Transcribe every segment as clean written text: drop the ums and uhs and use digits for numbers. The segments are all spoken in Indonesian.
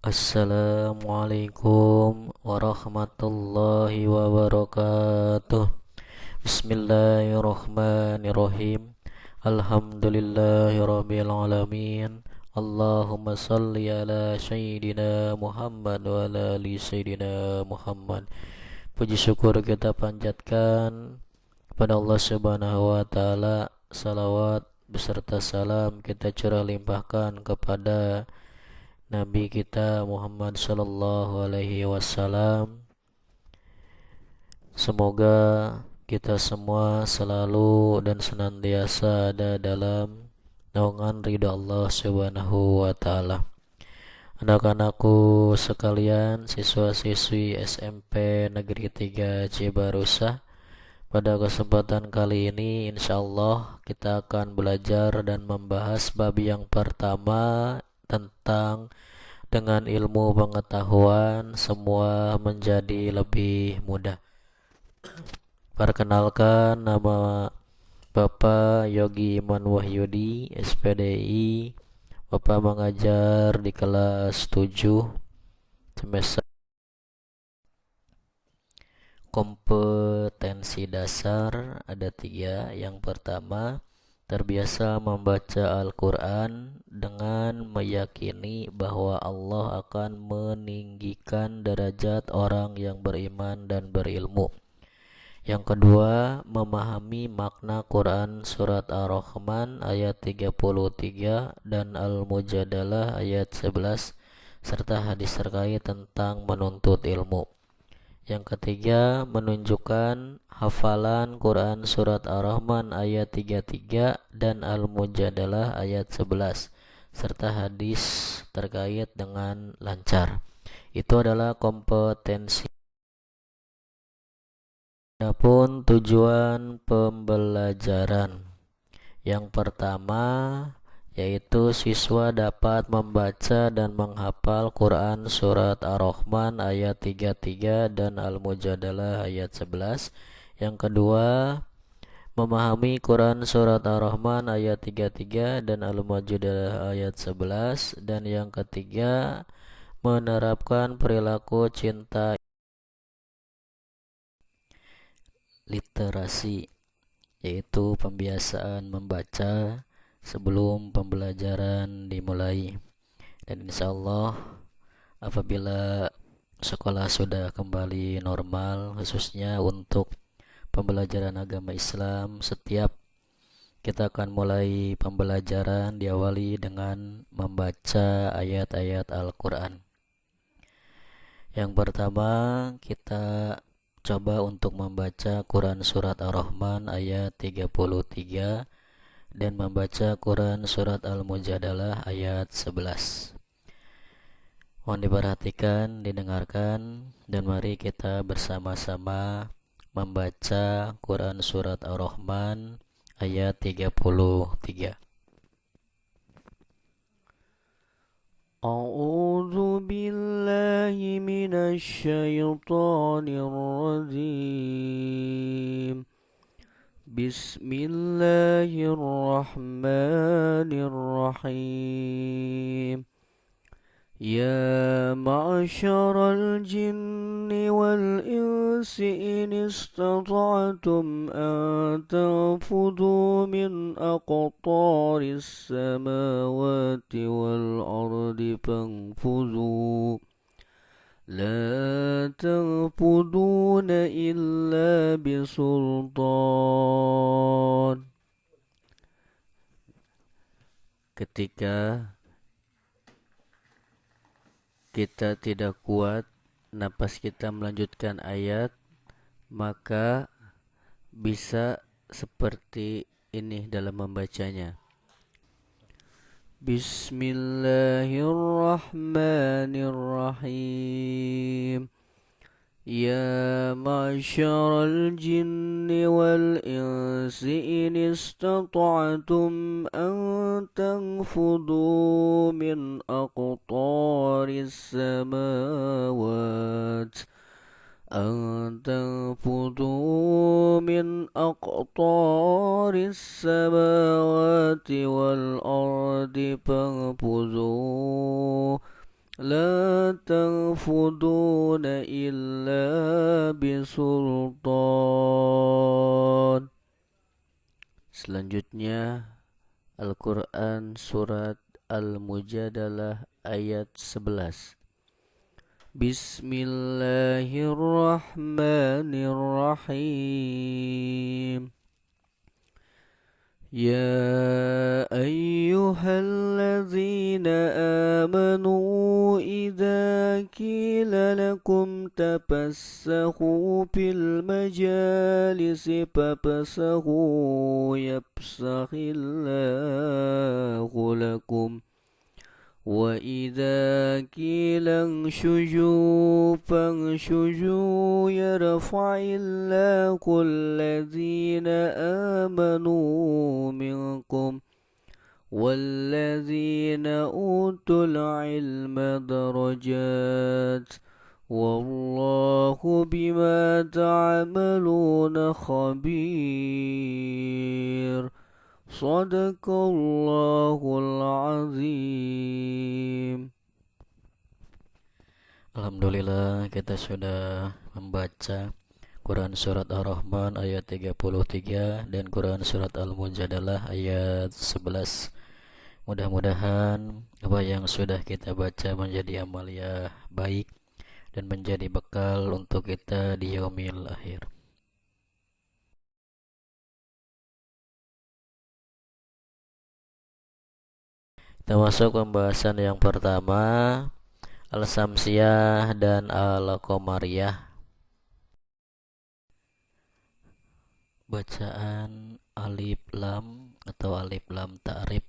Assalamualaikum warahmatullahi wabarakatuh. Bismillahirrahmanirrahim. Alhamdulillahirabbil alamin. Allahumma salli ala sayyidina Muhammad wa ala ali sayyidina Muhammad. Puji syukur kita panjatkan kepada Allah Subhanahu wa taala. Salawat beserta salam kita curah limpahkan kepada Nabi kita Muhammad sallallahu alaihi wasallam. Semoga kita semua selalu dan senantiasa ada dalam naungan ridha Allah Subhanahu wa taala. Anak-anakku sekalian, siswa-siswi SMP Negeri 3 Cibarusah, pada kesempatan kali ini insyaallah kita akan belajar dan membahas bab yang pertama tentang dengan ilmu pengetahuan semua menjadi lebih mudah. Perkenalkan, nama Bapak Yogi Iman Wahyudi, SPDI. Bapak mengajar di kelas 7 semester. Kompetensi dasar ada 3. Yang pertama, terbiasa membaca Al-Quran dengan meyakini bahwa Allah akan meninggikan derajat orang yang beriman dan berilmu. Yang kedua, memahami makna Quran surat Ar-Rahman ayat 33 dan Al-Mujadalah ayat 11 serta hadis terkait tentang menuntut ilmu. Yang ketiga, menunjukkan hafalan Quran surat Ar-Rahman ayat 33 dan Al-Mujadalah ayat 11 serta hadis terkait dengan lancar. Itu adalah kompetensi. Adapun tujuan pembelajaran. Yang pertama, yaitu siswa dapat membaca dan menghafal Quran surat Ar-Rahman ayat 33 dan Al-Mujadalah ayat 11. Yang kedua, memahami Quran surat Ar-Rahman ayat 33 dan Al-Mujadalah ayat 11. Dan yang ketiga, menerapkan perilaku cinta literasi, yaitu pembiasaan membaca sebelum pembelajaran dimulai. Dan insya Allah apabila sekolah sudah kembali normal, khususnya untuk pembelajaran agama Islam, setiap kita akan mulai pembelajaran diawali dengan membaca ayat-ayat Al-Quran. Yang pertama, kita coba untuk membaca Quran surat Ar-Rahman ayat 33 dan membaca Quran surat Al-Mujadalah ayat 11. Mohon diperhatikan, didengarkan, dan mari kita bersama-sama membaca Quran surat Ar-Rahman ayat 33. A'udzu billahi minasy syaithanir rajim. Bismillahirrahmanirrahim. Ya ma'syaral jinni wal insi in istata'tum an tanfudhu min aqtaris samawati wal ardi fanfudhu la tanfuduna illa bisultan. Ketika kita tidak kuat napas kita melanjutkan ayat, maka bisa seperti ini dalam membacanya. Bismillahirrahmanirrahim. Ya ma'syaral jinni wal insi in istata'tum an tanfudhu min aqtaris samawat أن تنفذوا من أقطار السماوات والأرض فانفذوا لا تنفذون إلا بسلطان. Selanjutnya Al-Quran Surat Al-Mujadalah ayat 11. Bismillahirrahmanirrahim. يا أيها الذين آمنوا إذا قيل لكم تفسحوا في المجالس فافسحوا يفسح الله لكم وإذا قيل انشزوا فانشزوا يرفع الله الذين آمنوا منكم والذين أوتوا العلم درجات والله بما تعملون خبير. Sadaqallahul azim. Alhamdulillah, kita sudah membaca Quran Surat Ar-Rahman ayat 33 dan Quran Surat Al-Mujadalah ayat 11. Mudah-mudahan apa yang sudah kita baca menjadi amalia baik dan menjadi bekal untuk kita di yaumil akhir. Kita masuk pembahasan yang pertama, Al-Samsiyah dan Al-Qamariyah. Bacaan alif lam atau alif lam ta'rif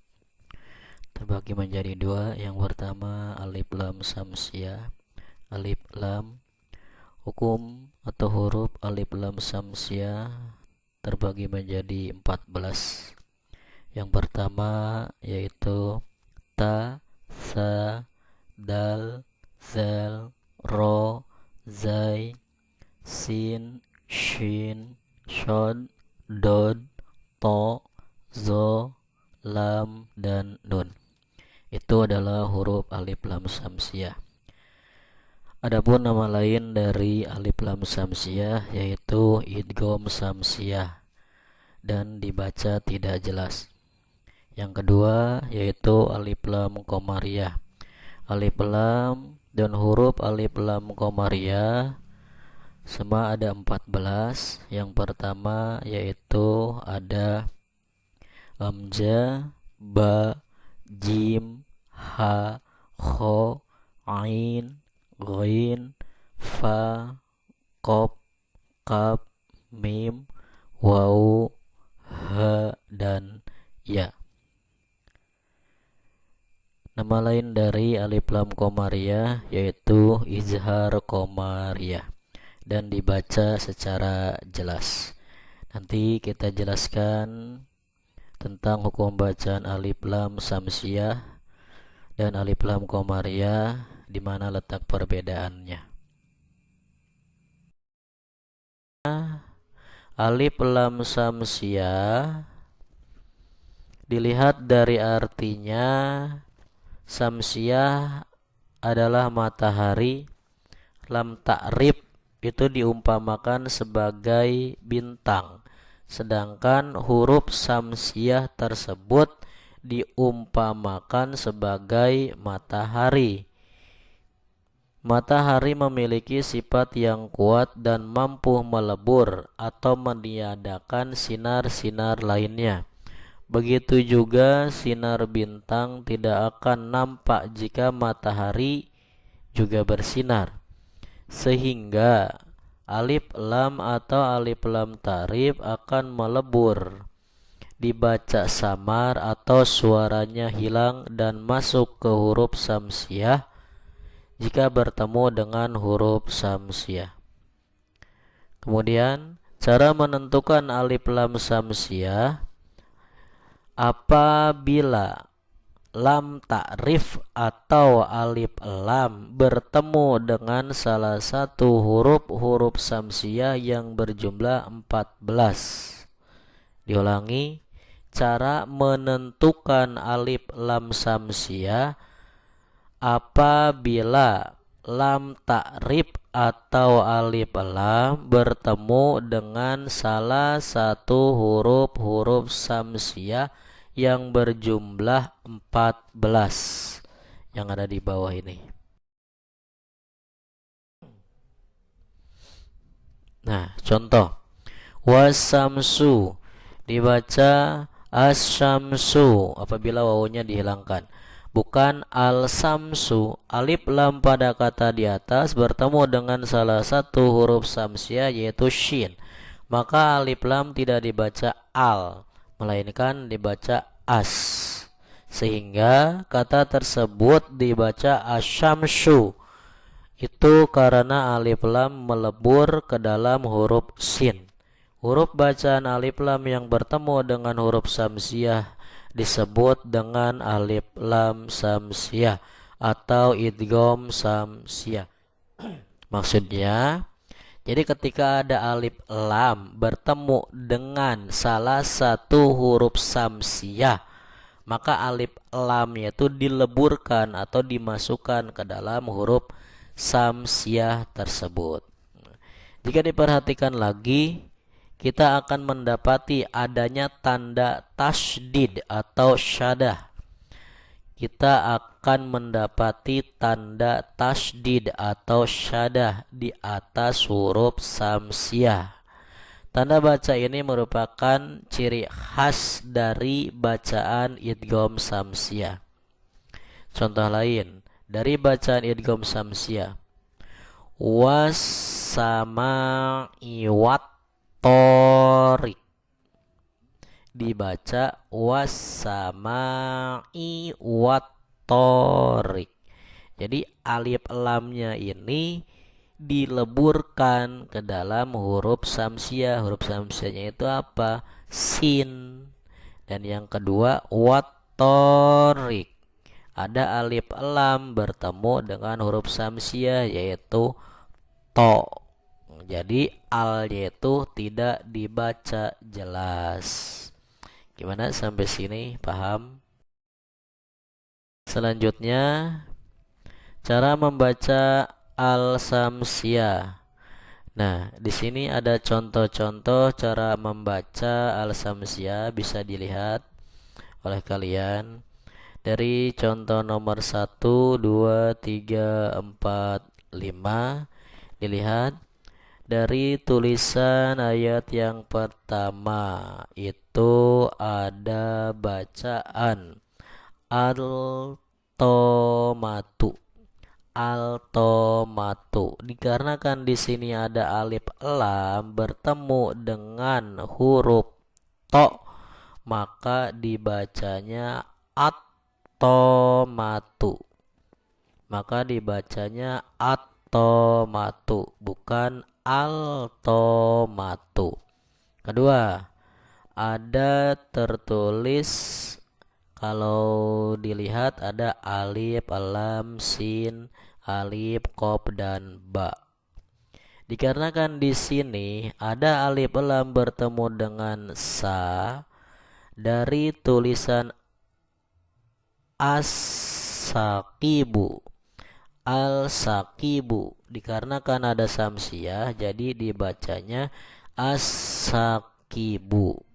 terbagi menjadi dua. Yang pertama alif lam samsiyah. Alif lam hukum atau huruf alif lam samsiyah terbagi menjadi 14. Yang pertama yaitu ta, sa, dal, zal, ro, zai, sin, shin, shod, dod, to, zo, lam, dan nun. Itu adalah huruf alif lam samsiyah. Adapun nama lain dari alif lam samsiyah yaitu idgham samsiyah dan dibaca tidak jelas. Yang kedua yaitu alif lam qamariyah. Alif lam dan huruf alif lam qamariyah semua ada 14. Yang pertama yaitu ada hamzah, ba, jim, ha, kho, ain, ghain, fa, qaf, kaf, mim, waw, ha, dan ya. Nama lain dari alif lam qamariyah yaitu izhar qamariyah dan dibaca secara jelas. Nanti kita jelaskan tentang hukum bacaan alif lam samsiyah dan alif lam qamariyah, di mana letak perbedaannya. Alif lam samsiyah dilihat dari artinya. Samsiyah adalah matahari. Lam ta'rif itu diumpamakan sebagai bintang, sedangkan huruf samsiyah tersebut diumpamakan sebagai matahari. Matahari memiliki sifat yang kuat dan mampu melebur atau meniadakan sinar-sinar lainnya. Begitu juga sinar bintang tidak akan nampak jika matahari juga bersinar. Sehingga alif lam atau alif lam ta'rif akan melebur, dibaca samar atau suaranya hilang dan masuk ke huruf samsiyah jika bertemu dengan huruf samsiyah. Kemudian cara menentukan alif lam samsiyah. Apabila lam ta'rif atau alif lam bertemu dengan salah satu huruf-huruf samsiyah yang berjumlah 14. Diulangi, cara menentukan alif lam samsiyah apabila lam ta'rif atau alif lam bertemu dengan salah satu huruf-huruf samsiah yang berjumlah 14 yang ada di bawah ini. Nah, contoh wasamsu dibaca as-syamsu apabila wawunya dihilangkan. Bukan al-samsu. Alif lam pada kata di atas bertemu dengan salah satu huruf samsiah yaitu shin. Maka alif lam tidak dibaca al, melainkan dibaca as. Sehingga kata tersebut dibaca asyamsu. Itu karena alif lam melebur ke dalam huruf shin. Huruf bacaan alif lam yang bertemu dengan huruf samsiah disebut dengan alif lam samsiah atau idgham samsiah. Maksudnya, jadi ketika ada alif lam bertemu dengan salah satu huruf samsiah, maka alif lamnya itu dileburkan atau dimasukkan ke dalam huruf samsiah tersebut. Jika diperhatikan lagi, kita akan mendapati adanya tanda tasydid atau syadah. Kita akan mendapati tanda tasydid atau syadah di atas huruf samsiah. Tanda baca ini merupakan ciri khas dari bacaan idgham samsiah. Contoh lain dari bacaan idgham samsiah. Was-sama'i wat-thoriq dibaca was-sama'i wat-thoriq. Jadi alif lamnya ini dileburkan ke dalam huruf samsiah. Huruf samsiahnya itu apa? Sin. Dan yang kedua wat-thoriq. Ada alif lam bertemu dengan huruf samsiah yaitu to. Jadi al yaitu tidak dibaca jelas. Gimana sampai sini paham? Selanjutnya cara membaca al samsiah. Nah, di sini ada contoh-contoh cara membaca al samsiah bisa dilihat oleh kalian. Dari contoh nomor 1, 2, 3, 4, 5 dilihat dari tulisan ayat yang pertama itu ada bacaan altomatu. Altomatu. Dikarenakan di sini ada alif lam bertemu dengan huruf to, maka dibacanya at-tomatu. Maka dibacanya at-tomatu, bukan al-tomatu. Kedua, ada tertulis kalau dilihat ada alif, lam, sin, alif, qaf dan ba. Dikarenakan di sini ada alif lam bertemu dengan sa, dari tulisan as-saqibu, al-saqibu, dikarenakan ada samsiah jadi dibacanya as-saqibu.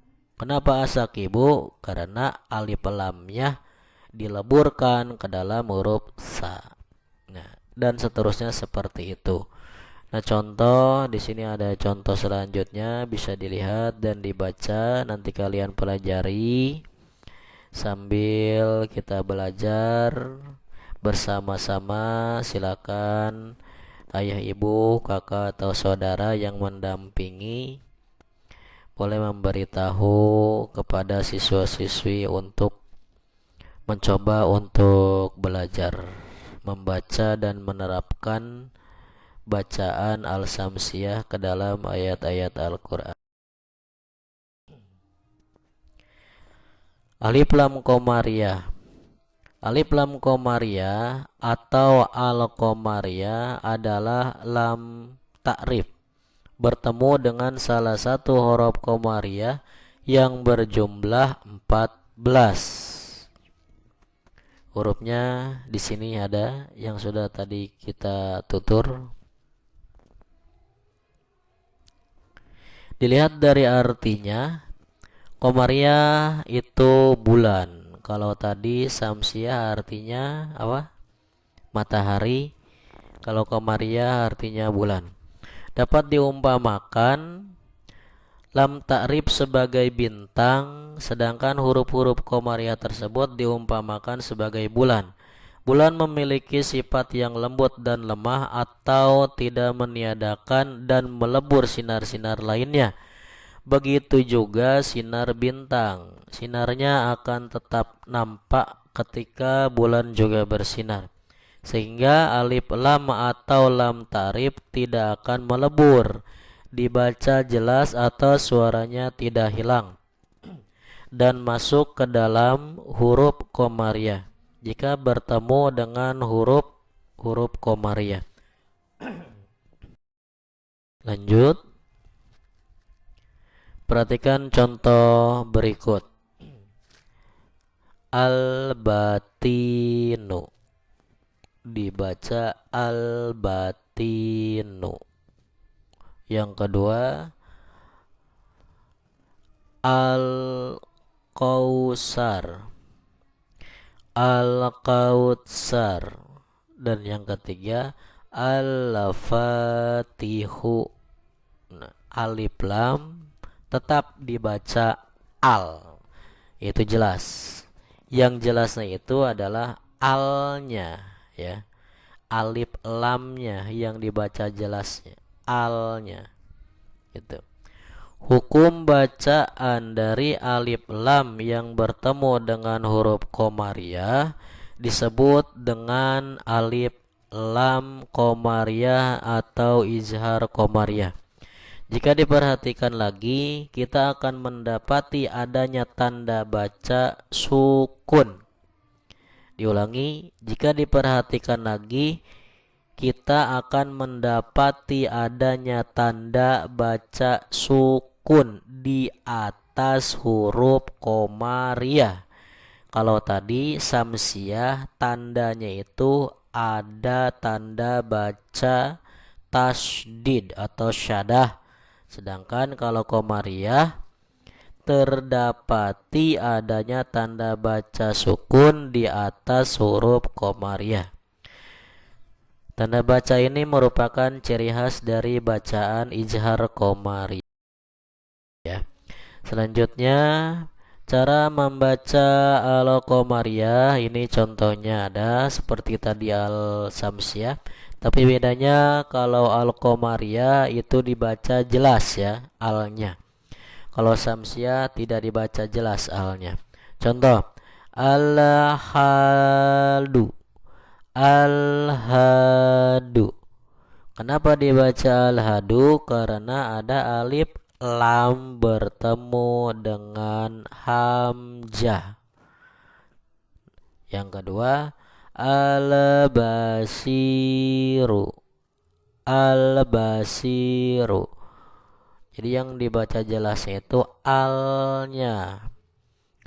Kenapa as-saqibu? Karena alif lamnya dileburkan ke dalam huruf sa. Nah, dan seterusnya seperti itu. Nah, contoh di sini ada contoh selanjutnya bisa dilihat dan dibaca, nanti kalian pelajari sambil kita belajar bersama-sama. Silakan ayah, ibu, kakak atau saudara yang mendampingi boleh memberitahu kepada siswa-siswi untuk mencoba untuk belajar membaca dan menerapkan bacaan al-samsiah ke dalam ayat-ayat Al-Quran. Alif lam qamariyah. Alif lam qamariyah atau al-qamariyah adalah lam ta'rif bertemu dengan salah satu huruf qamariyah yang berjumlah 14. Hurufnya di sini ada yang sudah tadi kita tutur. Dilihat dari artinya, Komariah itu bulan. Kalau tadi Samsiah artinya apa? Matahari. Kalau Komariah artinya bulan. Dapat diumpamakan lam ta'rif sebagai bintang, sedangkan huruf-huruf Komariah tersebut diumpamakan sebagai bulan. Bulan memiliki sifat yang lembut dan lemah atau tidak meniadakan dan melebur sinar-sinar lainnya. Begitu juga sinar bintang. Sinarnya akan tetap nampak ketika bulan juga bersinar. Sehingga alif lam atau lam ta'rif tidak akan melebur, dibaca jelas atau suaranya tidak hilang dan masuk ke dalam huruf Komariah jika bertemu dengan huruf Komariah. Lanjut, perhatikan contoh berikut. Al-batinu, dibaca al-batinu. Yang kedua, al-kausar, al-kautsar. Dan yang ketiga, al-fatihu. Nah, alif lam tetap dibaca al. Itu jelas. Yang jelasnya itu adalah alnya, ya. Alif lamnya yang dibaca jelasnya, alnya. Gitu. Hukum bacaan dari alif lam yang bertemu dengan huruf Komariah disebut dengan alif lam Komariah atau izhar Komariah. Jika diperhatikan lagi, kita akan mendapati adanya tanda baca sukun. Diulangi, jika diperhatikan lagi, kita akan mendapati adanya tanda baca sukun di atas huruf Komariah. Kalau tadi Samsiah tandanya itu ada tanda baca tasdid atau syadah. Sedangkan kalau Komariah terdapati adanya tanda baca sukun di atas huruf Komariah. Tanda baca ini merupakan ciri khas dari bacaan izhar Komariah. Ya. Selanjutnya, cara membaca al-Komariah ini contohnya ada seperti tadi al-Samsiah. Tapi bedanya kalau al-Komariah itu dibaca jelas ya alnya. Kalau Samsiah tidak dibaca jelas alnya. Contoh, al-hadu, al-hadu. Kenapa dibaca al-hadu? Karena ada alif lam bertemu dengan hamzah. Yang kedua, al-basiru, al-basiru. Jadi yang dibaca jelasnya itu alnya,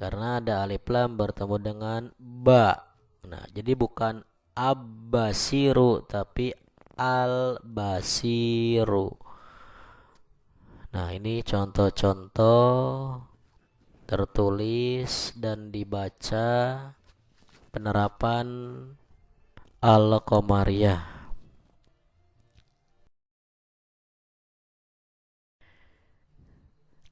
karena ada alif lam bertemu dengan ba. Nah, jadi bukan abbasiru tapi al-basiru. Nah, ini contoh-contoh tertulis dan dibaca penerapan al-Komariah.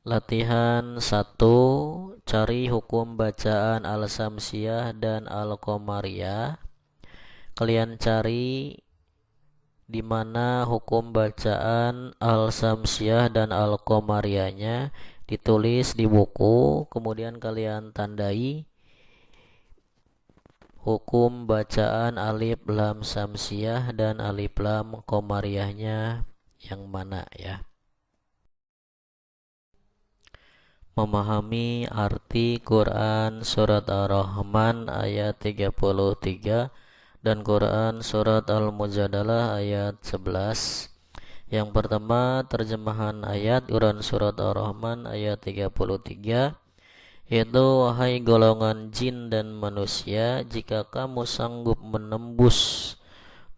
Latihan 1. Cari hukum bacaan al-Samsiah dan al-Komariah. Kalian cari di mana hukum bacaan al-Samsiah dan al-Komariahnya, ditulis di buku, kemudian kalian tandai hukum bacaan alif lam Samsiah dan alif lam Komariahnya yang mana ya. Memahami arti Quran surat Ar-Rahman ayat 33 dan Quran surat Al-Mujadalah ayat 11. Yang pertama, terjemahan ayat Quran surat Ar-Rahman ayat 33. Yaitu, wahai golongan jin dan manusia, jika kamu sanggup menembus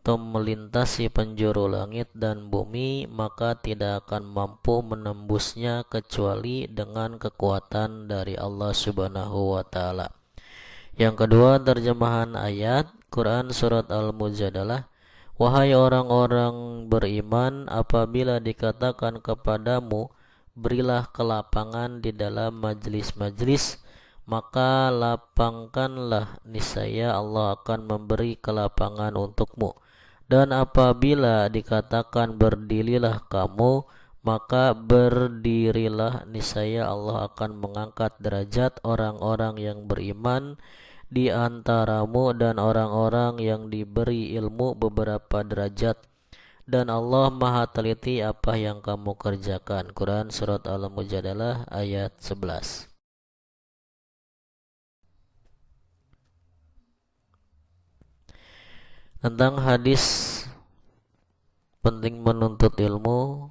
atau melintasi penjuru langit dan bumi, maka tidak akan mampu menembusnya kecuali dengan kekuatan dari Allah Subhanahu wa taala. Yang kedua, terjemahan ayat Quran surat Al-Mujadalah. Wahai orang-orang beriman, apabila dikatakan kepadamu, berilah kelapangan di dalam majlis-majlis, maka lapangkanlah, niscaya Allah akan memberi kelapangan untukmu. Dan apabila dikatakan berdirilah kamu, maka berdirilah, niscaya Allah akan mengangkat derajat orang-orang yang beriman di antaramu dan orang-orang yang diberi ilmu beberapa derajat, dan Allah Maha teliti apa yang kamu kerjakan. Quran surat Al-Mujadalah ayat 11. Tentang hadis penting menuntut ilmu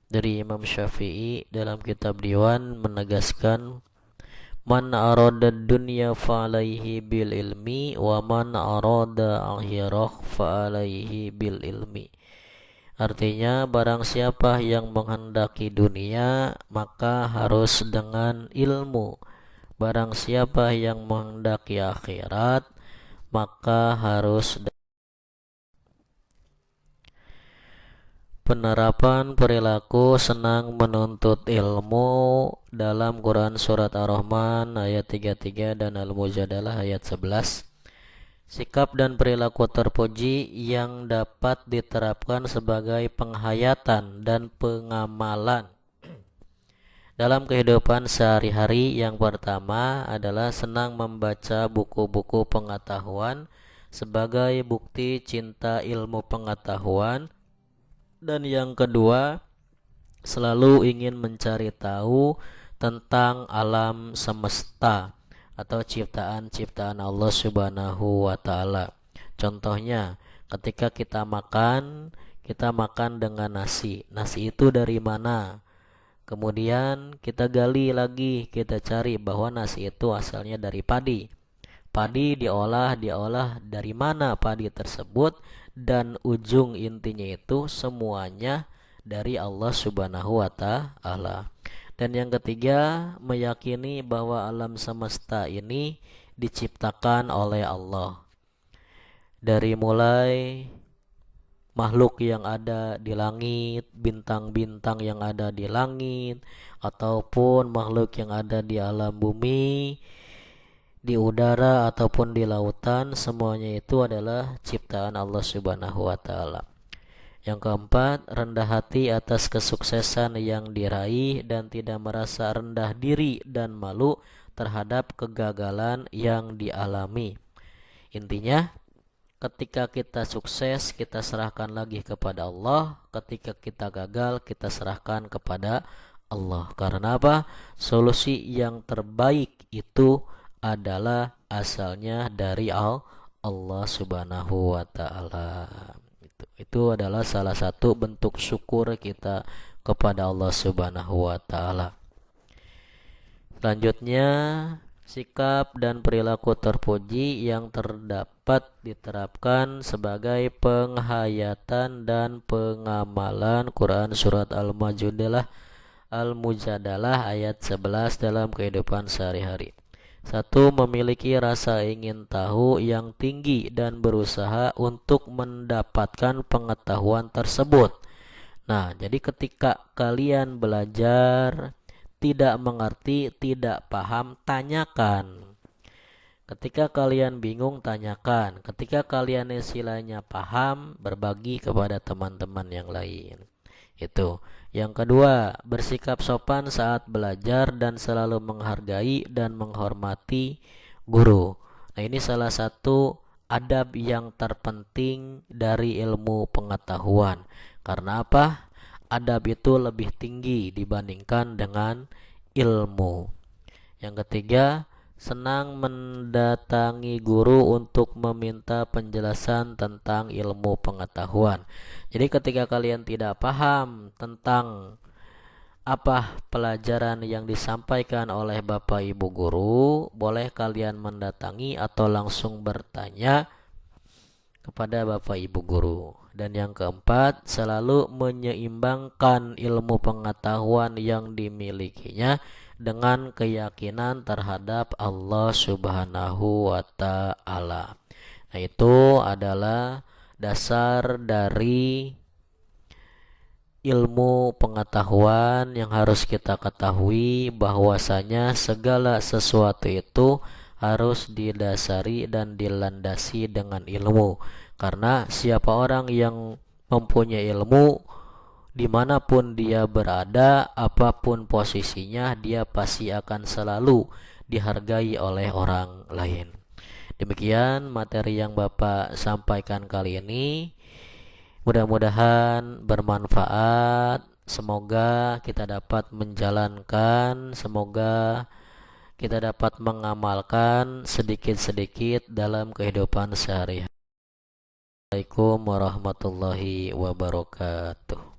dari Imam Syafi'i dalam kitab Diwan menegaskan, man arada dunya fa'alaihi bil ilmi wa man arada akhirah fa'alaihi bil ilmi. Artinya, barang siapa yang menghendaki dunia, maka harus dengan ilmu. Barang siapa yang menghendaki akhirat, maka harus penerapan perilaku senang menuntut ilmu dalam Quran surat Ar-Rahman ayat 33 dan Al-Mujadalah ayat 11. Sikap dan perilaku terpuji yang dapat diterapkan sebagai penghayatan dan pengamalan dalam kehidupan sehari-hari. Yang pertama adalah senang membaca buku-buku pengetahuan sebagai bukti cinta ilmu pengetahuan. Dan yang kedua, selalu ingin mencari tahu tentang alam semesta atau ciptaan-ciptaan Allah Subhanahu wa taala. Contohnya, ketika kita makan dengan nasi. Nasi itu dari mana? Kemudian kita gali lagi, kita cari bahwa nasi itu asalnya dari padi. Padi diolah dari mana padi tersebut, dan ujung intinya itu semuanya dari Allah Subhanahu wa taala. Dan yang ketiga, meyakini bahwa alam semesta ini diciptakan oleh Allah. Dari mulai makhluk yang ada di langit, bintang-bintang yang ada di langit, ataupun makhluk yang ada di alam bumi, di udara ataupun di lautan, semuanya itu adalah ciptaan Allah Subhanahu wa taala. Yang keempat, rendah hati atas kesuksesan yang diraih dan tidak merasa rendah diri dan malu terhadap kegagalan yang dialami. Intinya, ketika kita sukses, kita serahkan lagi kepada Allah. Ketika kita gagal, kita serahkan kepada Allah. Karena apa? Solusi yang terbaik itu adalah asalnya dari Allah Subhanahu wa taala. Itu adalah salah satu bentuk syukur kita kepada Allah Subhanahu wa taala. Selanjutnya, sikap dan perilaku terpuji yang terdapat diterapkan sebagai penghayatan dan pengamalan Quran surat Al-Mujadalah ayat 11 dalam kehidupan sehari-hari. 1. Memiliki rasa ingin tahu yang tinggi dan berusaha untuk mendapatkan pengetahuan tersebut. Nah, jadi ketika kalian belajar, tidak mengerti, tidak paham, tanyakan. Ketika kalian bingung, tanyakan. Ketika kalian istilahnya paham, berbagi kepada teman-teman yang lain. Itu. Yang kedua, bersikap sopan saat belajar dan selalu menghargai dan menghormati guru. Nah, ini salah satu adab yang terpenting dari ilmu pengetahuan. Karena apa? Adab itu lebih tinggi dibandingkan dengan ilmu. Yang ketiga, senang mendatangi guru untuk meminta penjelasan tentang ilmu pengetahuan. Jadi ketika kalian tidak paham tentang apa pelajaran yang disampaikan oleh Bapak Ibu guru, boleh kalian mendatangi atau langsung bertanya kepada Bapak Ibu guru. Dan yang keempat, selalu menyeimbangkan ilmu pengetahuan yang dimilikinya dengan keyakinan terhadap Allah Subhanahu wa taala. Nah, itu adalah dasar dari ilmu pengetahuan yang harus kita ketahui, bahwasanya segala sesuatu itu harus didasari dan dilandasi dengan ilmu. Karena siapa orang yang mempunyai ilmu, dimanapun dia berada, apapun posisinya, dia pasti akan selalu dihargai oleh orang lain. Demikian materi yang Bapak sampaikan kali ini. Mudah-mudahan bermanfaat. Semoga kita dapat menjalankan, semoga kita dapat mengamalkan sedikit-sedikit dalam kehidupan sehari-hari. Assalamualaikum warahmatullahi wabarakatuh.